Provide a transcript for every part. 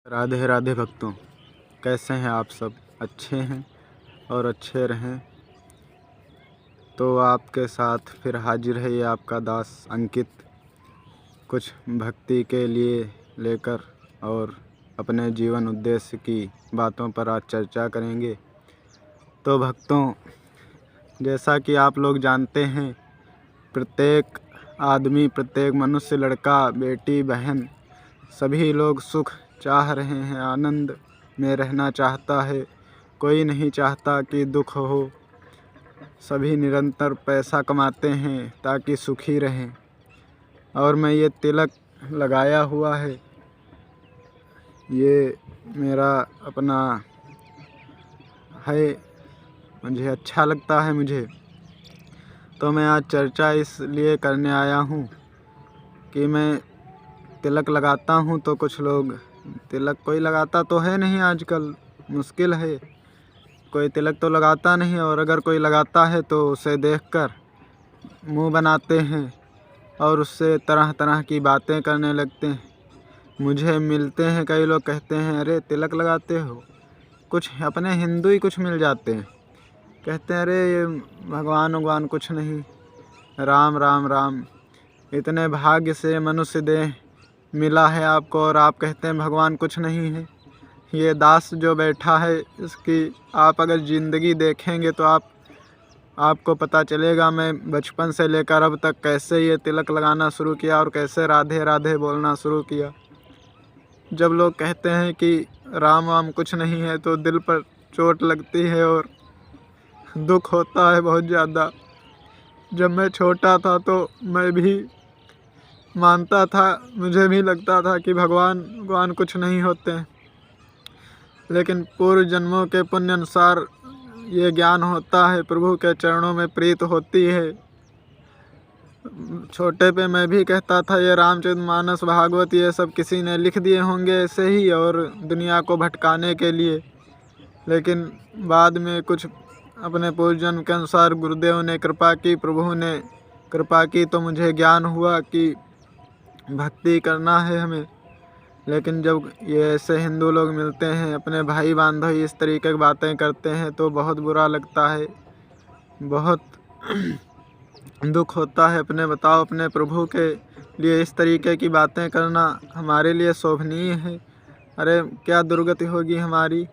राधे राधे भक्तों, कैसे हैं आप सब? अच्छे हैं और अच्छे रहें। तो आपके साथ फिर हाजिर है ये आपका दास अंकित, कुछ भक्ति के लिए लेकर और अपने जीवन उद्देश्य की बातों पर आज चर्चा करेंगे। तो भक्तों, जैसा कि आप लोग जानते हैं, प्रत्येक आदमी, प्रत्येक मनुष्य, लड़का, बेटी, बहन, सभी लोग सुख चाह रहे हैं, आनंद में रहना चाहता है। कोई नहीं चाहता कि दुख हो। सभी निरंतर पैसा कमाते हैं ताकि सुखी रहें। और मैं ये तिलक लगाया हुआ है, ये मेरा अपना है, मुझे अच्छा लगता है मुझे। तो मैं आज चर्चा इसलिए करने आया हूँ कि मैं तिलक लगाता हूँ तो कुछ लोग, तिलक कोई लगाता तो है नहीं, आजकल मुश्किल है, कोई तिलक तो लगाता नहीं, और अगर कोई लगाता है तो उसे देखकर मुंह बनाते हैं और उससे तरह तरह की बातें करने लगते हैं। मुझे मिलते हैं कई लोग, कहते हैं अरे तिलक लगाते हो, कुछ अपने हिंदू ही कुछ मिल जाते हैं, कहते हैं अरे ये भगवान कुछ नहीं, राम राम राम। इतने भाग्य से मनुष्य देह मिला है आपको और आप कहते हैं भगवान कुछ नहीं है। ये दास जो बैठा है, इसकी आप अगर ज़िंदगी देखेंगे तो आपको पता चलेगा मैं बचपन से लेकर अब तक कैसे ये तिलक लगाना शुरू किया और कैसे राधे राधे बोलना शुरू किया। जब लोग कहते हैं कि राम वाम कुछ नहीं है तो दिल पर चोट लगती है और दुख होता है बहुत ज़्यादा। जब मैं छोटा था तो मैं भी मानता था, मुझे भी लगता था कि भगवान कुछ नहीं होते हैं, लेकिन पूर्व जन्मों के पुण्य अनुसार ये ज्ञान होता है, प्रभु के चरणों में प्रीत होती है। छोटे पे मैं भी कहता था ये रामचरितमानस, भागवत, ये सब किसी ने लिख दिए होंगे ऐसे ही और दुनिया को भटकाने के लिए। लेकिन बाद में कुछ अपने पूर्वजन्म के अनुसार गुरुदेव ने कृपा की, प्रभु ने कृपा की, तो मुझे ज्ञान हुआ कि भक्ति करना है हमें। लेकिन जब ये ऐसे हिंदू लोग मिलते हैं, अपने भाई बांधव इस तरीके की बातें करते हैं तो बहुत बुरा लगता है, बहुत दुख होता है। बताओ, अपने प्रभु के लिए इस तरीके की बातें करना हमारे लिए शोभनीय है? अरे क्या दुर्गति होगी हमारी।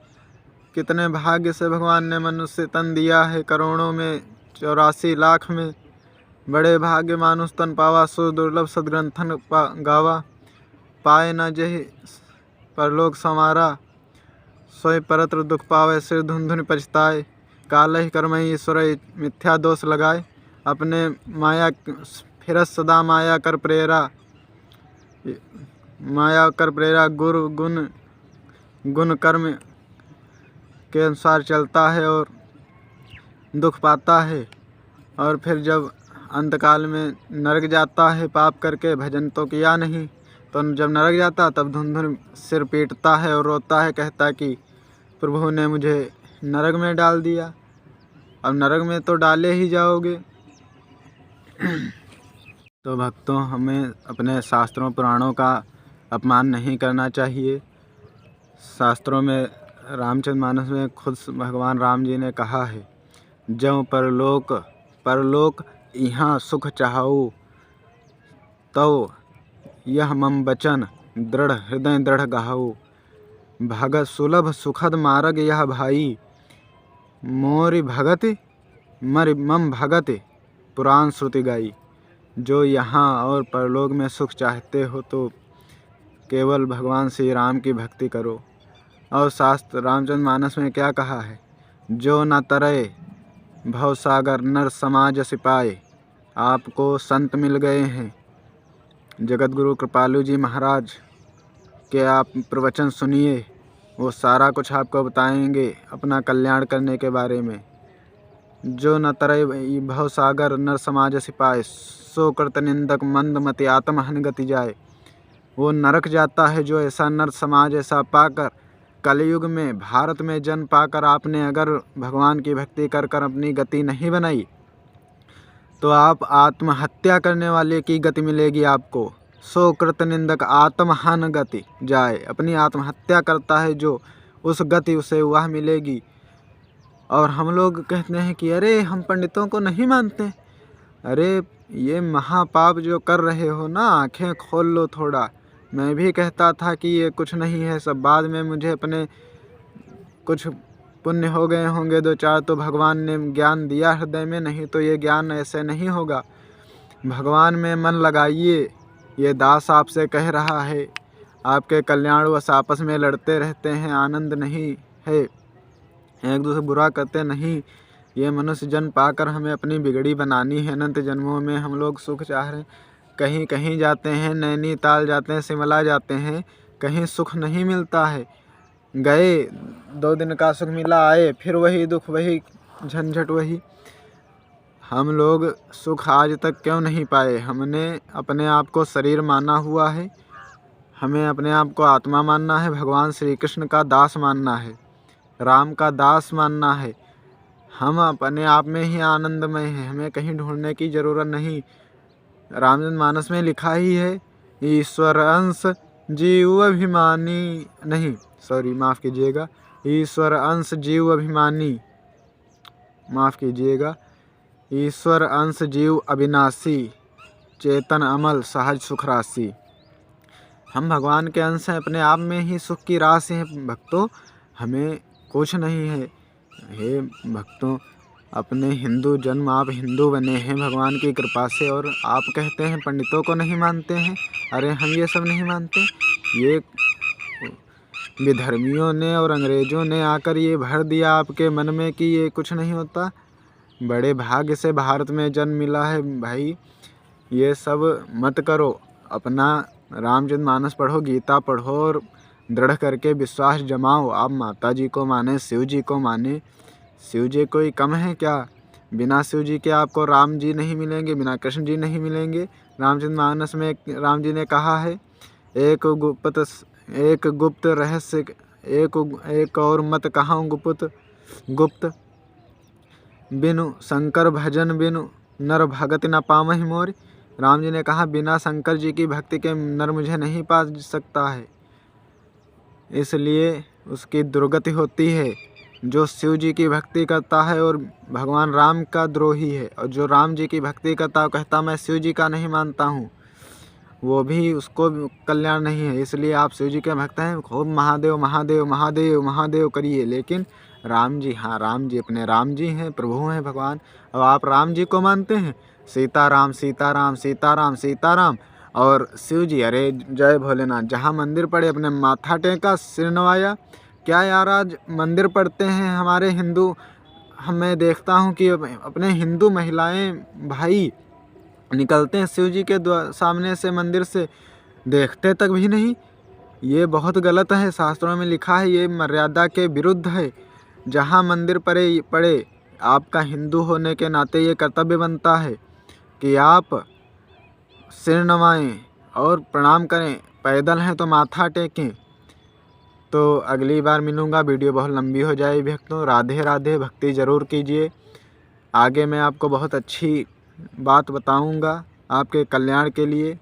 कितने भाग्य से भगवान ने मनुष्य तन दिया है, करोड़ों में 84 लाख में। बड़े भाग्य मानुष तन पावा, सो दुर्लभ सदग्रंथन गावा। पाए न जहि परलोक संवारा, सोई परत्र दुख पावे, सिर धुन धुन पछताए। कालहि कर्महि ईश्वर मिथ्या दोष लगाए, अपने माया फिरस सदा माया कर प्रेरा। गुरु गुण कर्म के अनुसार चलता है और दुख पाता है। और फिर जब अंतकाल में नरक जाता है, पाप करके, भजन तो किया नहीं, तो जब नरक जाता तब धुन धुन सिर पीटता है और रोता है, कहता कि प्रभु ने मुझे नरक में डाल दिया। अब नरक में तो डाले ही जाओगे। तो भक्तों, हमें अपने शास्त्रों पुराणों का अपमान नहीं करना चाहिए। शास्त्रों में, रामचरितमानस में खुद भगवान राम जी ने कहा है, जब परलोक यहाँ सुख चाहूँ, तो यह मम बचन दृढ़ हृदय दृढ़ गाहू। भगत सुलभ सुखद मार्ग यह भाई, मोरि भगत मम भगत पुराण श्रुति गाई। जो यहाँ और परलोक में सुख चाहते हो तो केवल भगवान श्री राम की भक्ति करो। और शास्त्र रामचरितमानस में क्या कहा है, जो न तरे भवसागर नर समाज सिपाए। आपको संत मिल गए हैं, जगत गुरु कृपालु जी महाराज के आप प्रवचन सुनिए, वो सारा कुछ आपको बताएंगे अपना कल्याण करने के बारे में। जो न तरय भवसागर नर समाज सिपाए, सो कृत निंदक मंद मति आत्महन गति जाए। वो नरक जाता है जो ऐसा नर समाज ऐसा पाकर, कलयुग में भारत में जन्म पाकर आपने अगर भगवान की भक्ति कर कर अपनी गति नहीं बनाई, तो आप आत्महत्या करने वाले की गति मिलेगी आपको। सो कृत निंदक आत्महन गति जाए। अपनी आत्महत्या करता है जो, उस गति उसे वह मिलेगी। और हम लोग कहते हैं कि अरे हम पंडितों को नहीं मानते। अरे ये महापाप जो कर रहे हो ना, आंखें खोल लो थोड़ा। मैं भी कहता था कि ये कुछ नहीं है सब, बाद में मुझे अपने कुछ पुण्य हो गए होंगे 2-4 तो भगवान ने ज्ञान दिया हृदय में, नहीं तो ये ज्ञान ऐसे नहीं होगा। भगवान में मन लगाइए, ये दास आपसे कह रहा है। आपके कल्याणवश आपस में लड़ते रहते हैं, आनंद नहीं है, एक दूसरे बुरा करते नहीं। ये मनुष्य जन्म पाकर हमें अपनी बिगड़ी बनानी है। अनंत जन्मों में हम लोग सुख चाह रहे हैं, कहीं कहीं जाते हैं, नैनीताल जाते हैं, शिमला जाते हैं, कहीं सुख नहीं मिलता है। गए 2 दिन का सुख मिला, आए फिर वही दुख, वही झंझट, वही। हम लोग सुख आज तक क्यों नहीं पाए? हमने अपने आप को शरीर माना हुआ है, हमें अपने आप को आत्मा मानना है, भगवान श्री कृष्ण का दास मानना है, राम का दास मानना है। हम अपने आप में ही आनंदमय हैं, हमें कहीं ढूंढने की ज़रूरत नहीं। रामचरितमानस में लिखा ही है, ईश्वर अंश जीव अभिमानी, नहीं सॉरी माफ़ कीजिएगा, ईश्वर अंश जीव अभिमानी, माफ़ कीजिएगा, ईश्वर अंश जीव अविनाशी, चेतन अमल सहज सुख राशि। हम भगवान के अंश हैं, अपने आप में ही सुख की राशि हैं भक्तों, हमें कुछ नहीं है। हे भक्तों, अपने हिंदू जन्म, आप हिंदू बने हैं भगवान की कृपा से, और आप कहते हैं पंडितों को नहीं मानते हैं। अरे हम ये सब नहीं मानते। ये विधर्मियों ने और अंग्रेज़ों ने आकर ये भर दिया आपके मन में कि ये कुछ नहीं होता। बड़े भाग्य से भारत में जन्म मिला है भाई, ये सब मत करो। अपना रामचरितमानस पढ़ो, गीता पढ़ो और दृढ़ करके विश्वास जमाओ। आप माता जी को माने, शिव जी को माने, शिव जी कोई कम है क्या? बिना शिव जी के आपको राम जी नहीं मिलेंगे, बिना कृष्ण जी नहीं मिलेंगे। रामचरितमानस में राम जी ने कहा है, एक गुप्त रहस्य, एक और मत कहाऊँ गुप्त, बिनु शंकर भजन बिनु नर भगत न पामहि मोर। राम जी ने कहा बिना शंकर जी की भक्ति के नर मुझे नहीं पा सकता है, इसलिए उसकी दुर्गति होती है। जो शिव जी की भक्ति करता है और भगवान राम का द्रोही है, और जो राम जी की भक्ति करता है कहता मैं शिव जी का नहीं मानता हूँ, वो भी उसको कल्याण नहीं है। इसलिए आप शिव जी के भक्त हैं, खूब महादेव महादेव महादेव महादेव करिए, लेकिन राम जी, हाँ राम जी अपने राम जी हैं, प्रभु हैं भगवान। अब आप राम जी को मानते हैं, सीताराम सीताराम सीताराम सीताराम, और शिव जी अरे जय भोलेनाथ। जहाँ मंदिर पड़े अपने माथा टेका, सिर नवाया। क्या यार आज मंदिर पड़ते हैं हमारे हिंदू, मैं देखता हूँ कि अपने हिंदू महिलाएं भाई निकलते हैं शिव जी के सामने से, मंदिर से देखते तक भी नहीं। ये बहुत गलत है, शास्त्रों में लिखा है, ये मर्यादा के विरुद्ध है। जहाँ मंदिर पड़े आपका हिंदू होने के नाते ये कर्तव्य बनता है कि आप सिर नवाएं और प्रणाम करें, पैदल हैं तो माथा टेकें। तो अगली बार मिलूँगा, वीडियो बहुत लंबी हो जाए भक्तों। राधे राधे, भक्ति ज़रूर कीजिए। आगे मैं आपको बहुत अच्छी बात बताऊंगा आपके कल्याण के लिए।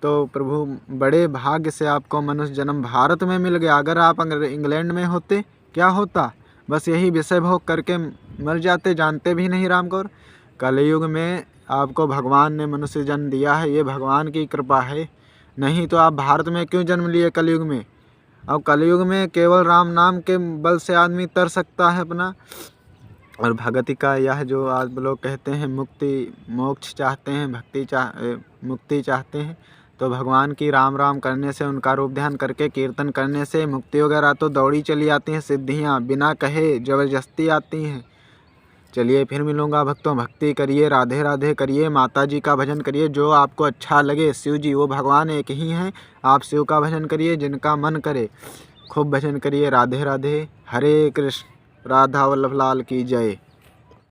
तो प्रभु बड़े भाग्य से आपको मनुष्य जन्म भारत में मिल गया। अगर आप इंग्लैंड में होते क्या होता? बस यही विषय भोग करके मर जाते, जानते भी नहीं राम को। कलयुग में आपको भगवान ने मनुष्य जन्म दिया है, ये भगवान की कृपा है, नहीं तो आप भारत में क्यों जन्म लिए कलयुग में? अब कलयुग में केवल राम नाम के बल से आदमी तर सकता है अपना। और भगति का यह जो आप लोग कहते हैं मुक्ति मोक्ष चाहते हैं, मुक्ति चाहते हैं, तो भगवान की राम राम करने से, उनका रूप ध्यान करके कीर्तन करने से मुक्ति वगैरह तो दौड़ी चली आती हैं, सिद्धियाँ बिना कहे ज़बरदस्ती आती हैं। चलिए फिर मिलूँगा भक्तों, भक्ति करिए, राधे राधे करिए, माता जी का भजन करिए, जो आपको अच्छा लगे। शिव जी वो भगवान एक ही हैं, आप शिव का भजन करिए, जिनका मन करे खूब भजन करिए। राधे राधे, हरे कृष्ण, राधा वल्लभ लाल की जय।